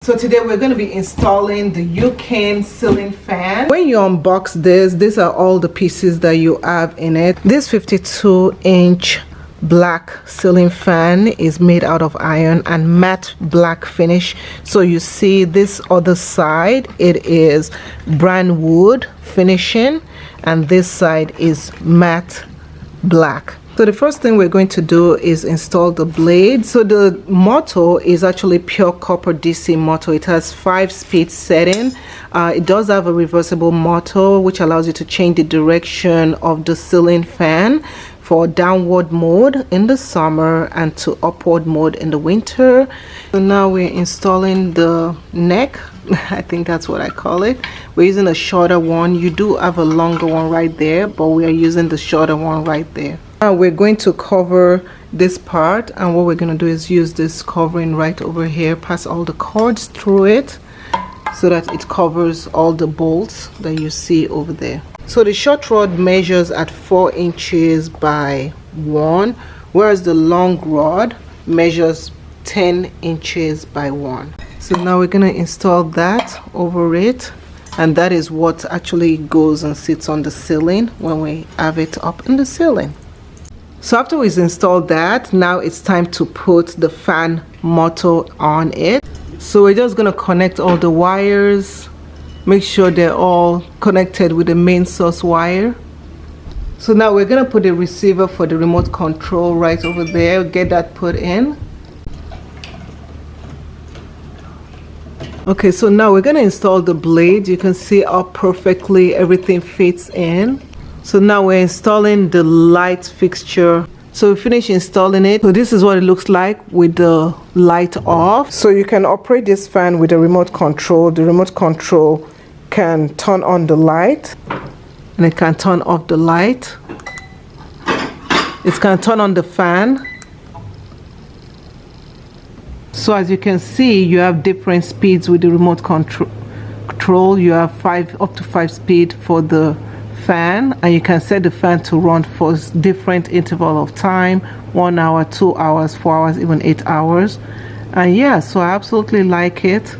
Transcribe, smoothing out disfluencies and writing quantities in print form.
So today we're going to be installing the UCAN ceiling fan. When you unbox this, these are all the pieces that you have in it. This 52-inch black ceiling fan is made out of iron and matte black finish. So you see this other side, it is brand wood finishing, and this side is matte black. So the first thing we're going to do is install the blade. So the motor is actually pure copper DC motor. It has 5-speed setting. It does have a reversible motor which allows you to change the direction of the ceiling fan for downward mode in the summer and to upward mode in the winter. So now we're installing the neck. I think that's what I call it. We're using a shorter one. You do have a longer one right there, but we are using the shorter one right there. Now we're going to cover this part, and what we're going to do is use this covering right over here, pass all the cords through it so that it covers all the bolts that you see over there. So the short rod measures at 4 inches by 1, whereas the long rod measures 10 inches by 1. So now we're going to install that over it, and that is what actually goes and sits on the ceiling when we have it up in the ceiling. So after we've installed that, now it's time to put the fan motor on it. So we're just going to connect all the wires, make sure they're all connected with the main source wire. So now we're going to put the receiver for the remote control right over there, get that put in. Okay, so now we're going to install the blade. You can see how perfectly everything fits in. So now we're installing the light fixture. So we finished installing it. So this is what it looks like with the light off. So you can operate this fan with a remote control. The remote control can turn on the light and it can turn off the light. It can turn on the fan. So as you can see, you have different speeds with the remote control. You have up to 5 speed for the fan, and you can set the fan to run for different interval of time, 1 hour, 2 hours, 4 hours, even 8 hours. And yeah, so I absolutely like it.